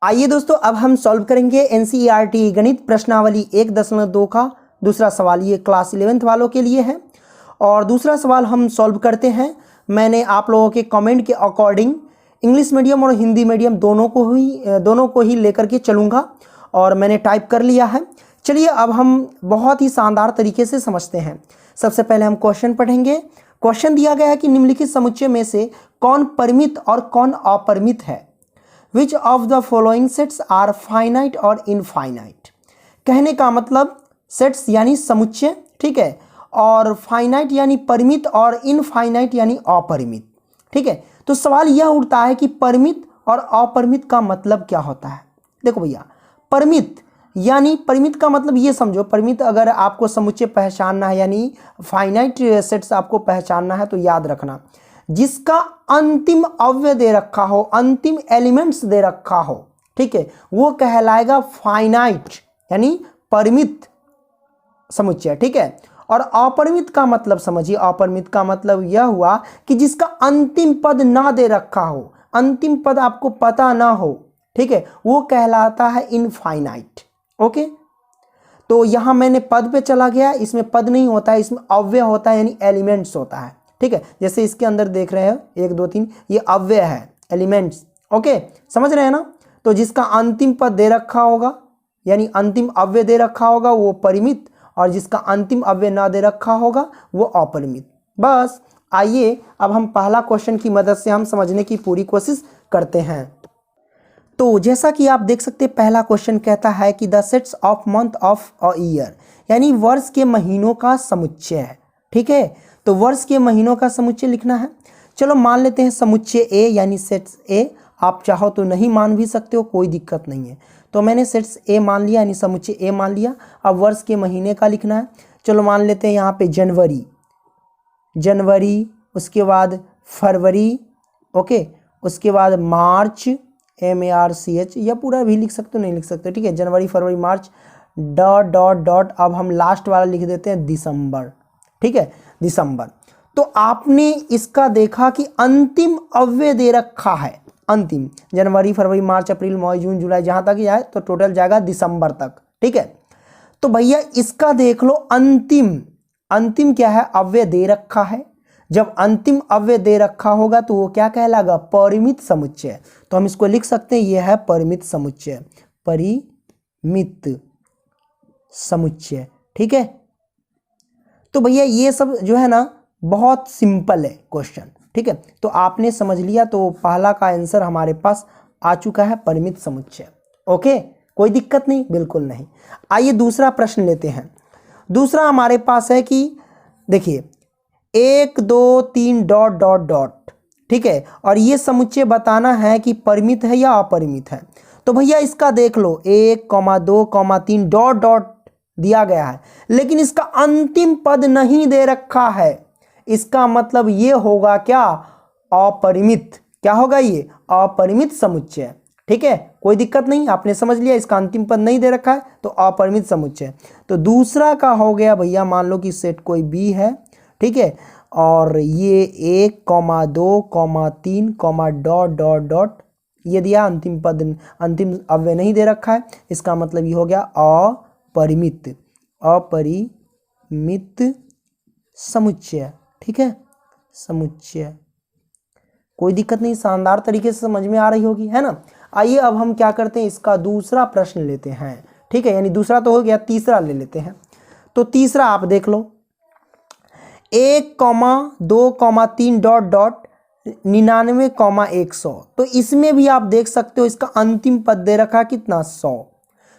आइए दोस्तों, अब हम सॉल्व करेंगे एनसीईआरटी गणित प्रश्नावली 1.2 का दूसरा सवाल। ये क्लास 11th वालों के लिए है और दूसरा सवाल हम सॉल्व करते हैं। मैंने आप लोगों के कमेंट के अकॉर्डिंग इंग्लिश मीडियम और हिंदी मीडियम दोनों को ही लेकर के चलूँगा और मैंने टाइप कर लिया है। चलिए अब हम बहुत ही शानदार तरीके से समझते हैं। सबसे पहले हम क्वेश्चन पढ़ेंगे। क्वेश्चन दिया गया है कि निम्नलिखित समुच्चय में से कौन परिमित और कौन अपरिमित है। Which of the following sets are finite और infinite। कहने का मतलब सेट्स यानी समुच्चय, ठीक है, और फाइनाइट यानी परिमित और इनफाइनाइट यानी अपरिमित, ठीक है। तो सवाल यह उठता है कि परिमित और अपरिमित का मतलब क्या होता है। देखो भैया, परिमित का मतलब ये समझो, परिमित अगर आपको समुच्चय पहचानना है यानी फाइनाइट सेट्स आपको पहचानना है तो याद रखना, जिसका अंतिम अवयव दे रखा हो, अंतिम एलिमेंट्स दे रखा हो, ठीक है, वो कहलाएगा फाइनाइट यानी परिमित समुच्चय, ठीक है। और अपरिमित का मतलब समझिए, अपरिमित का मतलब यह हुआ कि जिसका अंतिम पद ना दे रखा हो, अंतिम पद आपको पता ना हो, ठीक है, वो कहलाता है इनफाइनाइट। ओके, तो यहां मैंने पद पे चला गया, इसमें पद नहीं होता है, इसमें अव्यय होता है यानी एलिमेंट्स होता है, ठीक है। जैसे इसके अंदर देख रहे हैं 1 2 3, ये अव्यय है, एलिमेंट्स। ओके, समझ रहे हैं ना। तो जिसका अंतिम पद दे रखा होगा यानी अंतिम अव्यय दे रखा होगा वो परिमित, और जिसका अंतिम अव्यय ना दे रखा होगा वो अपरिमित। बस आइए अब हम पहला क्वेश्चन की मदद से हम समझने की पूरी कोशिश करते हैं। तो जैसा कि आप देख सकते हैं, पहला क्वेश्चन कहता है कि the sets of month of a year, यानी वर्ष के महीनों का समुच्चय है, ठीक है। तो वर्ष के महीनों का समुच्चय लिखना है। चलो मान लेते हैं समुच्चय ए यानी सेट्स ए। आप चाहो तो नहीं मान भी सकते हो, कोई दिक्कत नहीं है। तो मैंने सेट्स ए मान लिया यानी समुच्चय ए मान लिया। अब वर्ष के महीने का लिखना है। चलो मान लेते हैं यहाँ पे जनवरी, उसके बाद फरवरी, ओके, उसके बाद मार्च, MARCH, या पूरा भी लिख सकते हो, नहीं लिख सकते, ठीक है। जनवरी फरवरी मार्च डॉट डॉट डॉट, अब हम लास्ट वाला लिख देते हैं दिसंबर, ठीक है, दिसंबर। तो आपने इसका देखा कि अंतिम अव्यय दे रखा है, अंतिम जनवरी फरवरी मार्च अप्रैल मई जून जुलाई, जहां तक जाए तो टोटल जाएगा दिसंबर तक, ठीक है। तो भैया इसका देख लो, अंतिम क्या है, अव्यय दे रखा है। जब अंतिम अव्यय दे रखा होगा तो वो क्या कहलाएगा, परिमित समुच्चय। तो हम इसको लिख सकते हैं, यह है परिमित समुच्चय, परिमित समुच्चय, ठीक है। तो भैया ये सब जो है ना बहुत सिंपल है क्वेश्चन, ठीक है। तो आपने समझ लिया, तो पहला का आंसर हमारे पास आ चुका है, परिमित समुच्चय। ओके, कोई दिक्कत नहीं, बिल्कुल नहीं। आइए दूसरा प्रश्न लेते हैं। दूसरा हमारे पास है कि देखिए 1 2 3 डॉट डॉट डॉट, ठीक है, और ये समुच्चय बताना है कि परिमित है या अपरिमित है। तो भैया इसका देख लो, 1 2 3 डॉट डॉट दिया गया है, लेकिन इसका अंतिम पद नहीं दे रखा है। इसका मतलब ये होगा क्या, अपरिमित। क्या होगा ये, अपरिमित समुच्चय, ठीक है। कोई दिक्कत नहीं, आपने समझ लिया, इसका अंतिम पद नहीं दे रखा है तो अपरिमित समुच्चय। तो दूसरा का हो गया भैया, मान लो कि सेट कोई बी है, ठीक है, और ये 1 2 3 डॉट डॉट डॉट ये दिया, अंतिम पद अंतिम अव्यय नहीं दे रखा है। इसका मतलब ये हो गया अपरिमित समुच्चय, ठीक है, समुच्चय। कोई दिक्कत नहीं, शानदार तरीके से समझ में आ रही होगी, है ना। आइए अब हम क्या करते हैं, इसका दूसरा प्रश्न लेते हैं, ठीक है, यानी दूसरा तो हो गया, तीसरा ले लेते हैं। तो तीसरा आप देख लो, 1 2 3 डॉट डॉट 99 100। तो इसमें भी आप देख सकते हो, इसका अंतिम पद दे रखा कितना, 100।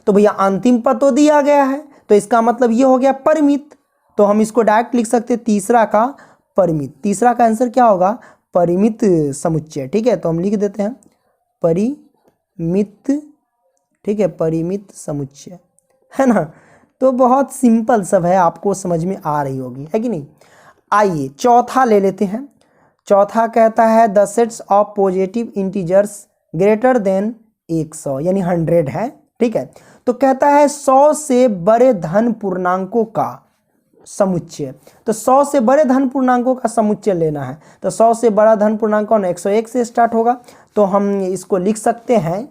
तो भैया अंतिम पद तो दिया गया है, तो इसका मतलब ये हो गया परिमित। तो हम इसको डायरेक्ट लिख सकते हैं, तीसरा का परिमित। तीसरा का आंसर क्या होगा, परिमित समुच्चय, ठीक है। तो हम लिख देते हैं परिमित, ठीक है, परिमित समुच्चय, है ना। तो बहुत सिंपल सब है, आपको समझ में आ रही होगी, है कि नहीं। आइए चौथा ले लेते हैं। चौथा कहता है the sets of positive integers greater than 100 यानी 100 है, ठीक है। तो कहता है 100 से बड़े धन पूर्णांकों का समुच्चय। तो 100 से बड़े धन पूर्णांकों का समुच्चय लेना है। तो 100 से बड़ा धन पूर्णांक कौन है, 101 से स्टार्ट होगा। तो हम इसको लिख सकते हैं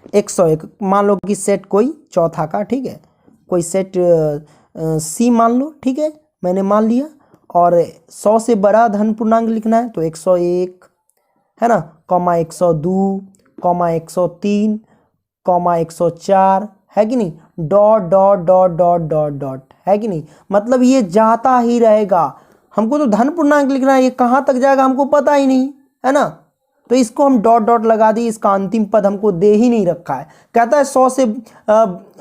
101 मान लो कि सेट कोई चौथा का, ठीक है, कोई सेट सी मान लो, ठीक है, मैंने मान लिया। और 100 से बड़ा धन पूर्णांक लिखना है तो 101 है ना, कॉमा 102, कॉमा 103, कॉमा 104, है कि नहीं, dot dot dot dot dot dot, है कि नहीं। मतलब ये जाता ही रहेगा। हमको तो धन पूर्णांक लिखना है, ये कहाँ तक जाएगा हमको पता ही नहीं, है ना। तो इसको हम डॉट डॉट लगा दिए, इसका अंतिम पद हमको दे ही नहीं रखा है। कहता है 100 से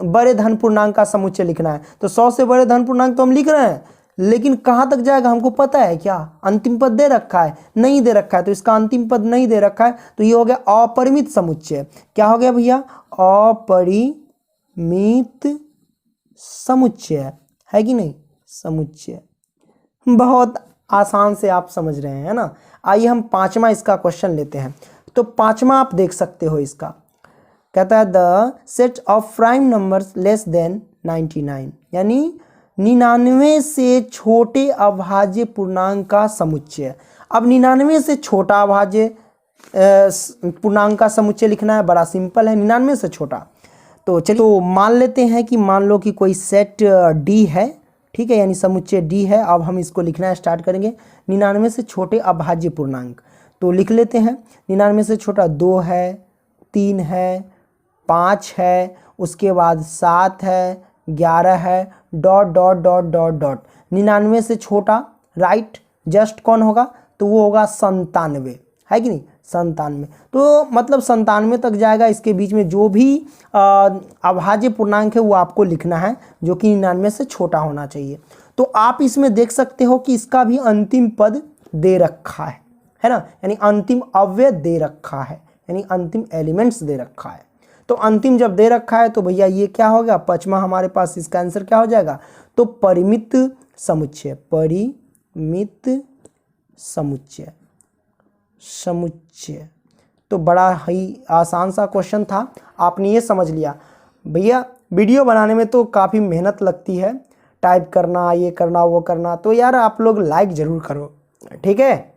बड़े धन पूर्णांक का समुच्चय लिखना है, तो 100 से बड़े धन पूर्णांक तो हम लिख रहे हैं, लेकिन कहाँ तक जाएगा हमको पता है क्या? अंतिम पद दे रखा है? नहीं दे रखा है, तो इसका अंतिम पद नहीं दे रखा है, तो ये हो गया अपरिमित समुच्चय। क्या हो गया भैया? अपरिमित समुच्चय, है कि नहीं, समुच्चय। बहुत आसान से आप समझ रहे हैं, है ना। आइए हम पांचवा इसका क्वेश्चन लेते हैं। तो पांचवा आप देख सकते हो इसका, कहता है the set of prime numbers less than 99, यानी 99 से छोटे अभाज्य पूर्णांक का समुच्चय। अब 99 से छोटा अभाज्य पूर्णांक का समुच्चय लिखना है, बड़ा सिंपल है, 99 से छोटा। तो चलिए तो मान लेते हैं कि मान लो कि कोई सेट डी है, ठीक है, यानी समुच्चय डी है। अब हम इसको लिखना स्टार्ट करेंगे, 99 से छोटे अभाज्य पूर्णांक। तो लिख लेते हैं, 99 से छोटा 2 है, 3 है, 5 है, उसके बाद 7 है, 11 है, dot dot dot dot dot. 99 से छोटा राइट जस्ट कौन होगा? तो वो होगा 97, है कि नहीं, 97। तो मतलब 97 तक जाएगा। इसके बीच में जो भी अभाज्य पूर्णांक है वो आपको लिखना है, जो कि 99 से छोटा होना चाहिए। तो आप इसमें देख सकते हो कि इसका भी अंतिम पद दे रखा है ना, यानी अंतिम अव्यय दे रखा है, यानी अंतिम एलिमेंट्स दे रखा है। तो अंतिम जब दे रखा है तो भैया ये क्या हो गया? पांचवा हमारे पास इसका आंसर क्या हो जाएगा? तो परिमित समुच्चय, परिमित समुच्चय, समुच्चय। तो बड़ा ही आसान सा क्वेश्चन था, आपने ये समझ लिया। भैया वीडियो बनाने में तो काफ़ी मेहनत लगती है, टाइप करना, ये करना, वो करना, तो यार आप लोग लाइक ज़रूर करो, ठीक है।